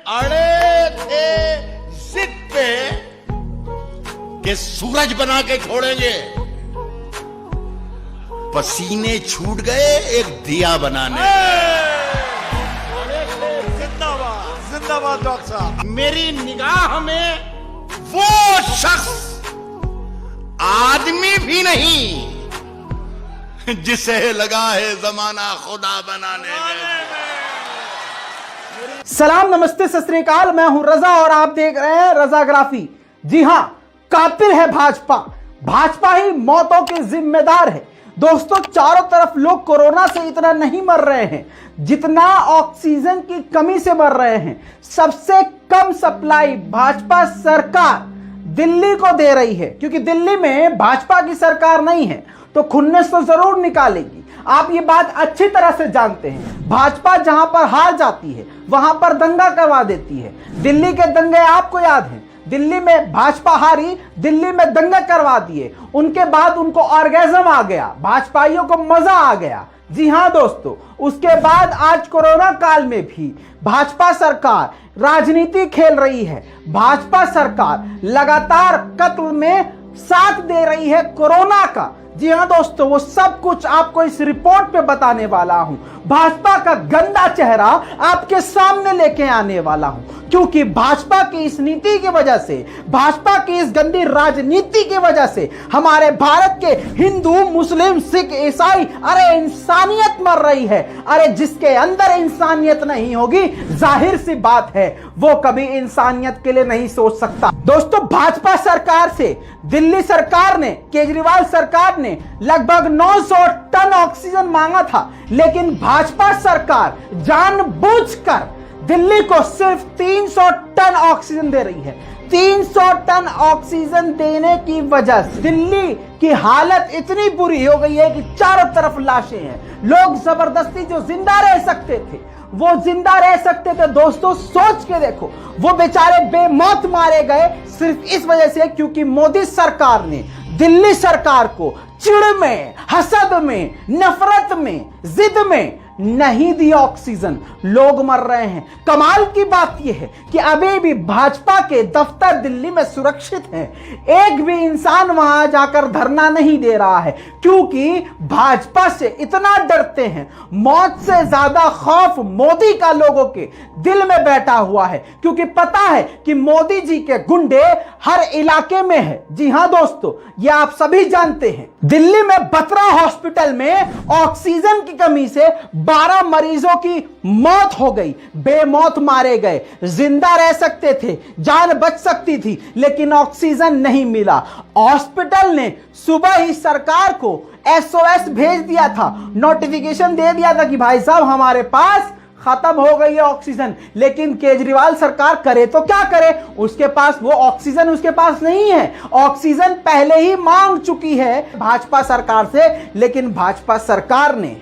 अड़े थे जिद पे कि सूरज बना के छोड़ेंगे, पसीने छूट गए एक दिया बनाने। जिंदाबाद जिंदाबाद डॉक्टर साहब। मेरी निगाह में वो शख्स आदमी भी नहीं जिसे लगा है जमाना खुदा बनाने में। सलाम, नमस्ते, सत श्री अकाल। मैं हूं रजा और आप देख रहे हैं रजाग्राफी। जी हां, कातिल है भाजपा। भाजपा ही मौतों के जिम्मेदार है। दोस्तों, चारों तरफ लोग कोरोना से इतना नहीं मर रहे हैं जितना ऑक्सीजन की कमी से मर रहे हैं। सबसे कम सप्लाई भाजपा सरकार दिल्ली को दे रही है, क्योंकि दिल्ली में भाजपा की सरकार नहीं है तो खुन्नस तो जरूर निकालेगी। आप ये बात अच्छी तरह से जानते हैं। भाजपा जहां पर हार जाती है वहां पर दंगा करवा देती है। दिल्ली के दंगे आपको याद हैं। दिल्ली में भाजपा हारी, दिल्ली में दंगा करवा दिए, उनके बाद उनको ऑर्गेजम आ गया, भाजपाइयों को मजा आ गया। जी हां दोस्तों, उसके बाद आज कोरोना काल में भी भाजपा सरकार राजनीति खेल रही है। भाजपा सरकार लगातार कत्ल में साथ दे रही है कोरोना का। जी हां दोस्तों, वो सब कुछ आपको इस रिपोर्ट पे बताने वाला हूं। भाजपा का गंदा चेहरा आपके सामने लेके आने वाला हूं, क्योंकि भाजपा की इस नीति की वजह से, भाजपा की इस गंदी राजनीति की वजह से हमारे भारत के हिंदू, मुस्लिम, सिख, ईसाई, अरे इंसानियत मर रही है। अरे जिसके अंदर इंसानियत नहीं होगी, जाहिर सी बात है वो कभी इंसानियत के लिए नहीं सोच सकता। दोस्तों, भाजपा सरकार से दिल्ली सरकार ने, केजरीवाल सरकार ने लगभग 900 टन ऑक्सीजन मांगा था, लेकिन भाजपा सरकार जानबूझकर दिल्ली को सिर्फ 300 टन ऑक्सीजन दे रही है। 300 टन ऑक्सीजन देने की वजह से दिल्ली की हालत इतनी बुरी हो गई है कि चारों तरफ लाशें हैं। लोग जबरदस्ती जो जिंदा रह सकते थे वो जिंदा रह सकते थे। दोस्तों, सोच के देखो, वो बेचारे बेमौत मारे गए सिर्फ इस वजह से क्योंकि मोदी सरकार ने दिल्ली सरकार को चिढ़ में, हसद में, नफरत में, जिद में नहीं दिया ऑक्सीजन। लोग मर रहे हैं। कमाल की बात यह है कि अभी भी भाजपा के दफ्तर दिल्ली में सुरक्षित हैं। एक भी इंसान वहां जाकर धरना नहीं दे रहा है, क्योंकि भाजपा से इतना डरते हैं। मौत से ज्यादा खौफ मोदी का लोगों के दिल में बैठा हुआ है, क्योंकि पता है कि मोदी जी के गुंडे हर इलाके में है। जी हां दोस्तों, ये आप सभी जानते हैं। दिल्ली में बत्रा हॉस्पिटल में ऑक्सीजन की कमी से 12 मरीजों की मौत हो गई। बेमौत मारे गए। जिंदा रह सकते थे, जान बच सकती थी, लेकिन ऑक्सीजन नहीं मिला। हॉस्पिटल ने सुबह ही सरकार को SOS भेज दिया था, नोटिफिकेशन दे दिया था कि भाई साहब हमारे पास खत्म हो गई है ऑक्सीजन। लेकिन केजरीवाल सरकार करे तो क्या करे, उसके पास वो ऑक्सीजन उसके पास नहीं है। ऑक्सीजन पहले ही मांग चुकी है भाजपा सरकार से, लेकिन भाजपा सरकार ने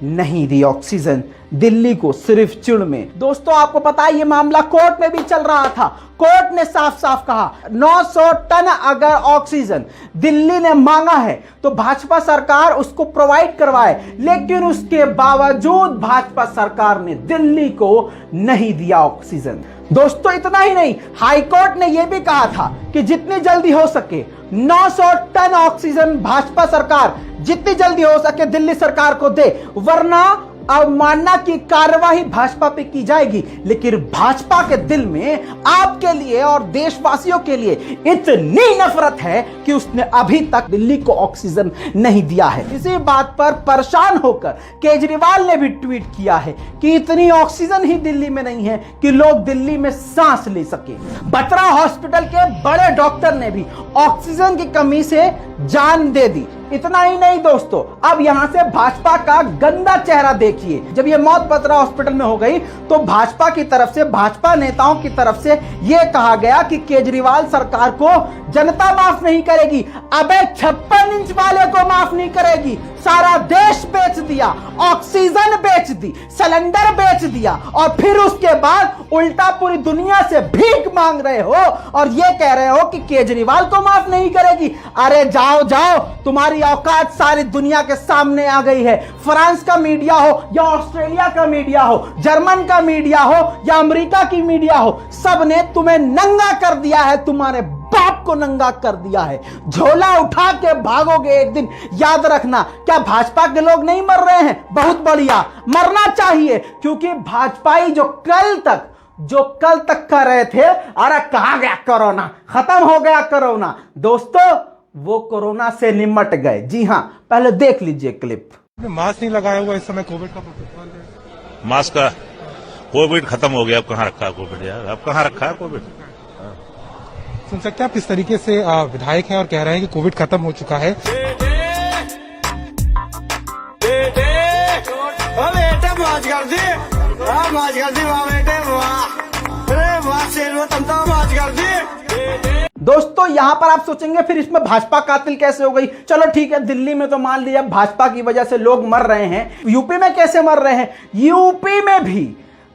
नहीं दी ऑक्सीजन दिल्ली को, सिर्फ चिढ़ में। दोस्तों, आपको पता है ये मामला कोर्ट में भी चल रहा था। कोर्ट ने साफ साफ कहा 900 टन अगर ऑक्सीजन दिल्ली ने मांगा है तो भाजपा सरकार उसको प्रोवाइड करवाए, लेकिन उसके बावजूद भाजपा सरकार ने दिल्ली को नहीं दिया ऑक्सीजन। दोस्तों, इतना ही नहीं, हाईकोर्ट ने यह भी कहा था कि जितनी जल्दी हो सके 900 टन ऑक्सीजन भाजपा सरकार जितनी जल्दी हो सके दिल्ली सरकार को दे, वरना अवमानना की कार्रवाई भाजपा पे की जाएगी। लेकिन भाजपा के दिल में आपके लिए और देशवासियों के लिए इतनी नफरत है कि उसने अभी तक दिल्ली को ऑक्सीजन नहीं दिया है। इसी बात पर परेशान होकर केजरीवाल ने भी ट्वीट किया है कि इतनी ऑक्सीजन ही दिल्ली में नहीं है कि लोग दिल्ली में सांस ले सके। बत्रा हॉस्पिटल के बड़े डॉक्टर ने भी ऑक्सीजन की कमी से जान दे दी। इतना ही नहीं दोस्तों, अब यहां से भाजपा का गंदा चेहरा देखिए। जब ये मौत बत्रा हॉस्पिटल में हो गई तो भाजपा की तरफ से, भाजपा नेताओं की तरफ से यह कहा गया कि केजरीवाल सरकार को जनता माफ नहीं करेगी। अबे 56 इंच वाले को माफ नहीं करेगी, सारा देश बेच दिया, ऑक्सीजन बेच दी, सिलेंडर बेच दिया और फिर उसके बाद उल्टा पूरी दुनिया से भीख मांग रहे हो और ये कह रहे हो कि केजरीवाल को माफ नहीं करेगी। अरे जाओ जाओ, तुम्हारी औकात सारी दुनिया के सामने आ गई है। फ्रांस का मीडिया हो या ऑस्ट्रेलिया का मीडिया हो, जर्मन का मीडिया हो या अमेरिका की मीडिया हो, सब ने तुम्हें नंगा कर दिया है, तुम्हारे बाप को नंगा कर दिया है। झोला उठा के भागोगे एक दिन, याद रखना। क्या भाजपा के लोग नहीं मर रहे हैं? बहुत बढ़िया, मरना चाहिए, क्योंकि भाजपाई जो कल तक कर रहे थे, अरे कहां गया कोरोना, खत्म हो गया कोरोना, दोस्तों वो कोरोना से निमट गए। जी हां, पहले देख लीजिए क्लिप। मास्क नहीं लगाया हुआ इस समय कोविड का प्रोटोकॉल है। मास्क का कोविड खत्म हो गया, अब कहाँ रखा है कोविड यार, अब कहाँ रखा है कोविड। सुन सकते हैं आप किस तरीके से विधायक हैं और कह रहे हैं कि कोविड खत्म हो चुका है। दोस्तों यहां पर आप सोचेंगे फिर इसमें भाजपा कातिल कैसे हो गई। चलो ठीक है, दिल्ली में तो मान लिया भाजपा की वजह से लोग मर रहे हैं, यूपी में कैसे मर रहे हैं? यूपी में भी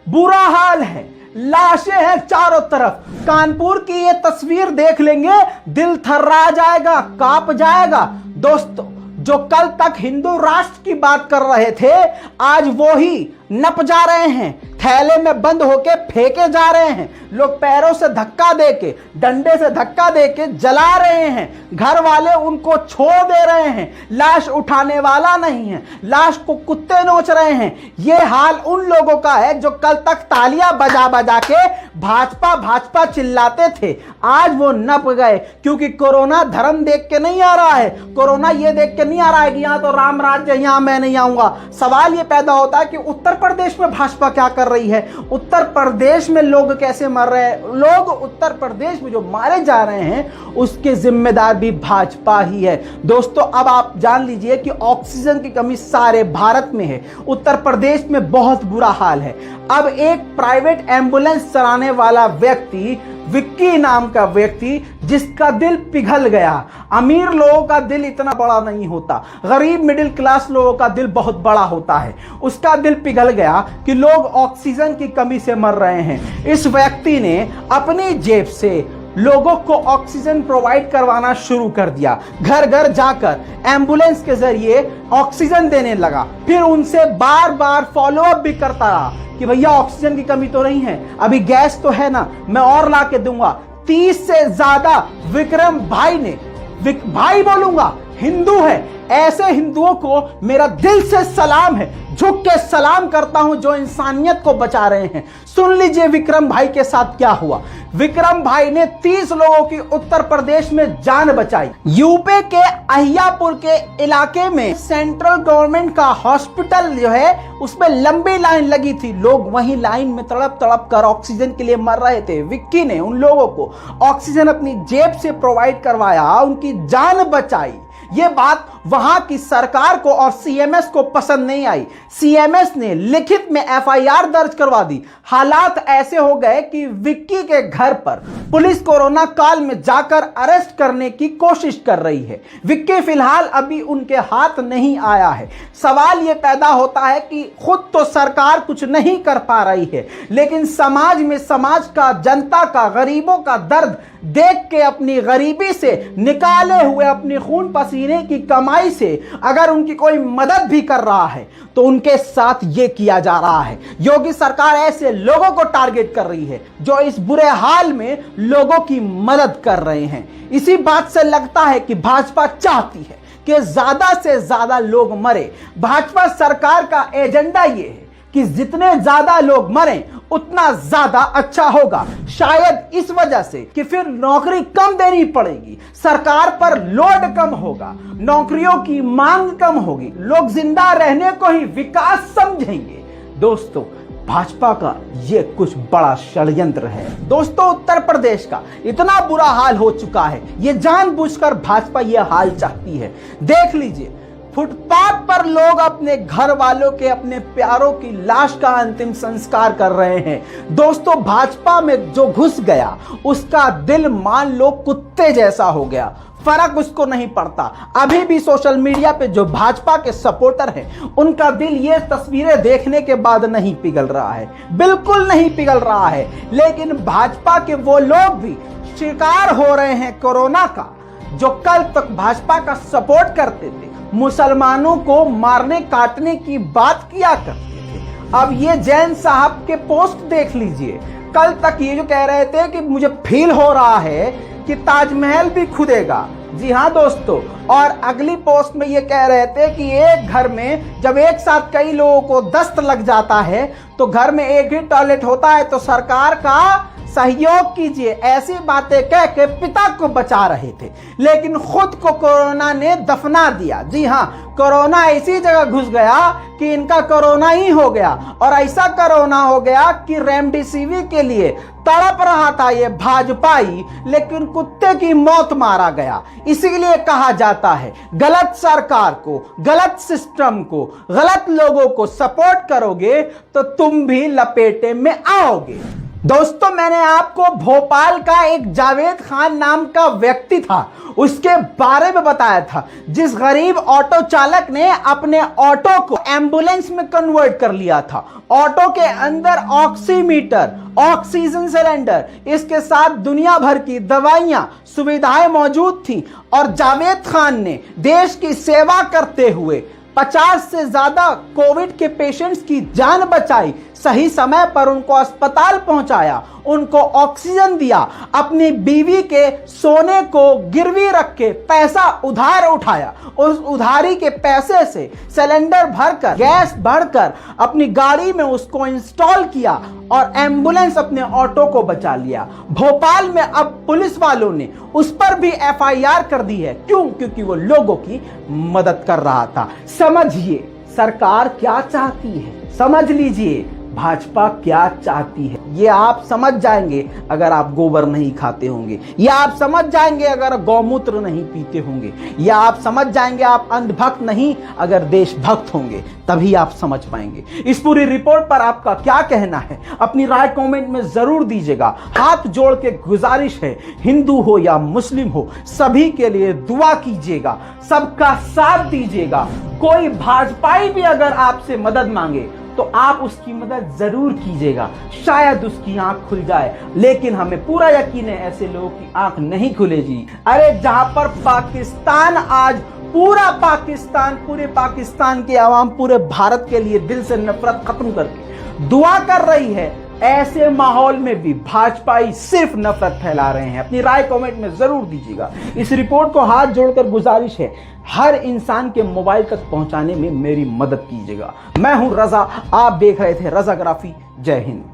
बुरा हाल है, लाशें हैं चारों तरफ। कानपुर की ये तस्वीर देख लेंगे, दिल थर्रा जाएगा, कांप जाएगा। दोस्तों जो कल तक हिंदू राष्ट्र की बात कर रहे थे, आज वो ही नप जा रहे हैं, थैले में बंद होके फेंके जा रहे हैं। लोग पैरों से धक्का देके, डंडे से धक्का देके जला रहे हैं, घर वाले उनको छोड़ दे रहे हैं, लाश उठाने वाला नहीं है, लाश को कुत्ते नोच रहे हैं। ये हाल उन लोगों का है जो कल तक तालियां बजा बजा के भाजपा भाजपा चिल्लाते थे, आज वो नप गए। क्योंकि कोरोना धर्म देख के नहीं आ रहा है, कोरोना ये देख के नहीं आ रहा है कि यहां तो राम राज्य, यहां मैं नहीं आऊंगा। सवाल ये पैदा होता है कि उत्तर प्रदेश में भाजपा क्या कर रही है, उत्तर प्रदेश में लोग कैसे मर रहे हैं। लोग उत्तर प्रदेश में जो मारे जा रहे हैं उसके जिम्मेदार भी भाजपा ही है। दोस्तों अब आप जान लीजिए कि ऑक्सीजन की कमी सारे भारत में है, उत्तर प्रदेश में बहुत बुरा हाल है। अब एक प्राइवेट एम्बुलेंस चलाने वाला व्यक्ति, विक्की नाम का व्यक्ति, जिसका दिल पिघल गया। अमीर लोगों का दिल इतना बड़ा नहीं होता, गरीब मिडिल क्लास लोगों का दिल बहुत बड़ा होता है। उसका दिल पिघल गया कि लोग ऑक्सीजन की कमी से मर रहे हैं। इस व्यक्ति ने अपनी जेब से लोगों को ऑक्सीजन प्रोवाइड करवाना शुरू कर दिया, घर घर जाकर एम्बुलेंस के जरिए ऑक्सीजन देने लगा। फिर उनसे बार बार फॉलो अप भी करता रहा कि भैया ऑक्सीजन की कमी तो नहीं है, अभी गैस तो है ना, मैं और ला के दूंगा। 30 से ज्यादा विक्रम भाई ने, भाई बोलूंगा, हिंदू है, ऐसे हिंदुओं को मेरा दिल से सलाम है, झुक के सलाम करता हूं जो इंसानियत को बचा रहे हैं। सुन लीजिए विक्रम भाई के साथ क्या हुआ। विक्रम भाई ने 30 लोगों की उत्तर प्रदेश में जान बचाई। यूपी के अहियापुर के इलाके में सेंट्रल गवर्नमेंट का हॉस्पिटल जो है उसमें लंबी लाइन लगी थी, लोग वहीं लाइन में तड़प तड़प कर ऑक्सीजन के लिए मर रहे थे। विक्की ने उन लोगों को ऑक्सीजन अपनी जेब से प्रोवाइड करवाया, उनकी जान बचाई। ये बात वहां की सरकार को और सीएमएस को पसंद नहीं आई। सीएमएस ने लिखित में एफआईआर दर्ज करवा दी। हालात ऐसे हो गए कि विक्की के घर पर पुलिस कोरोना काल में जाकर अरेस्ट करने की कोशिश कर रही है। विक्की फिलहाल अभी उनके हाथ नहीं आया है। सवाल यह पैदा होता है कि खुद तो सरकार कुछ नहीं कर पा रही है, लेकिन समाज में समाज का, जनता का, गरीबों का दर्द देख के अपनी गरीबी से निकाले हुए अपनी खून पसीने की कमाई से अगर उनकी कोई मदद भी कर रहा है तो उनके साथ ये किया जा रहा है। योगी सरकार ऐसे लोगों को टारगेट कर रही है जो इस बुरे हाल में लोगों की मदद कर रहे हैं। इसी बात से लगता है कि भाजपा चाहती है कि ज्यादा से ज्यादा लोग मरे। भाजपा सरकार का एजेंडा ये है कि जितने ज्यादा लोग मरें उतना ज्यादा अच्छा होगा। शायद इस वजह से कि फिर नौकरी कम देनी पड़ेगी, सरकार पर लोड कम होगा, नौकरियों की मांग कम होगी, लोग जिंदा रहने को ही विकास समझेंगे। दोस्तों भाजपा का ये कुछ बड़ा षड्यंत्र है। दोस्तों उत्तर प्रदेश का इतना बुरा हाल हो चुका है, ये जानबूझकर भाजपा ये हाल चाहती है। देख लीजिए फुटपाथ पर लोग अपने घर वालों के, अपने प्यारों की लाश का अंतिम संस्कार कर रहे हैं। दोस्तों भाजपा में जो घुस गया उसका दिल मान लो कुत्ते जैसा हो गया। फर्क उसको नहीं पड़ता। अभी भी सोशल मीडिया पे जो भाजपा के सपोर्टर हैं उनका दिल ये तस्वीरें देखने के बाद नहीं पिघल रहा है, बिल्कुल नहीं पिघल रहा है। लेकिन भाजपा के वो लोग भी शिकार हो रहे हैं कोरोना का, जो कल तक भाजपा का सपोर्ट करते थे, मुसलमानों को मारने काटने की बात किया करते थे। अब ये जैन साहब के पोस्ट देख लीजिए, कल तक ये जो कह रहे थे कि मुझे फील हो रहा है कि ताजमहल भी खुदेगा। जी हाँ दोस्तों, और अगली पोस्ट में ये कह रहे थे कि एक घर में जब एक साथ कई लोगों को दस्त लग जाता है तो घर में एक ही टॉयलेट होता है, तो सरकार का सहयोग कीजिए। ऐसी बातें कह के पिता को बचा रहे थे, लेकिन खुद को कोरोना ने दफना दिया। जी हाँ, कोरोना ऐसी जगह घुस गया कि इनका कोरोना ही हो गया, और ऐसा कोरोना हो गया कि रेमडेसिविर के लिए तड़प रहा था ये भाजपाई, लेकिन कुत्ते की मौत मारा गया। इसीलिए कहा जाता है गलत सरकार को, गलत सिस्टम को, गलत लोगों को सपोर्ट करोगे तो तुम भी लपेटे में आओगे। दोस्तों, मैंने आपको भोपाल का एक जावेद खान नाम का व्यक्ति था उसके बारे में बताया था, जिस गरीब ऑटो चालक ने अपने ऑटो को एम्बुलेंस में कन्वर्ट कर लिया था। ऑटो के अंदर ऑक्सीमीटर, ऑक्सीजन सिलेंडर, इसके साथ दुनिया भर की दवाइयां, सुविधाएं मौजूद थी, और जावेद खान ने देश की सेवा करते हुए 50 से ज्यादा कोविड के पेशेंट्स की जान बचाई, सही समय पर उनको अस्पताल पहुंचाया, उनको ऑक्सीजन दिया, अपनी बीवी के सोने को गिरवी रख के पैसा उधार उठाया, उस उधारी के पैसे से सिलेंडर भरकर, गैस भरकर अपनी गाड़ी में उसको इंस्टॉल किया और एम्बुलेंस अपने ऑटो को बचा लिया। भोपाल में अब पुलिस वालों ने उस पर भी FIR कर दी है। क्यों? क्योंकि वो लोगों की मदद कर रहा था। समझिए सरकार क्या चाहती है, समझ लीजिए भाजपा क्या चाहती है। ये आप समझ जाएंगे अगर आप गोबर नहीं खाते होंगे, या आप समझ जाएंगे अगर गौमूत्र नहीं पीते होंगे, या आप समझ जाएंगे आप अंधभक्त नहीं अगर देशभक्त होंगे, तभी आप समझ पाएंगे। इस पूरी रिपोर्ट पर आपका क्या कहना है, अपनी राय कमेंट में जरूर दीजिएगा। हाथ जोड़ के गुजारिश है, हिंदू हो या मुस्लिम हो, सभी के लिए दुआ कीजिएगा, सबका साथ दीजिएगा। कोई भाजपाई भी अगर आपसे मदद मांगे तो आप उसकी मदद जरूर कीजिएगा, शायद उसकी आंख खुल जाए। लेकिन हमें पूरा यकीन है ऐसे लोगों की आंख नहीं खुलेगी। अरे जहां पर पाकिस्तान आज पूरा पाकिस्तान, पूरे पाकिस्तान के आवाम पूरे भारत के लिए दिल से नफरत खत्म करके दुआ कर रही है, ऐसे माहौल में भी भाजपाई सिर्फ नफरत फैला रहे हैं। अपनी राय कमेंट में जरूर दीजिएगा। इस रिपोर्ट को हाथ जोड़कर गुजारिश है, हर इंसान के मोबाइल तक पहुंचाने में मेरी मदद कीजिएगा। मैं हूं रजा, आप देख रहे थे रजाग्राफी। जय हिंद।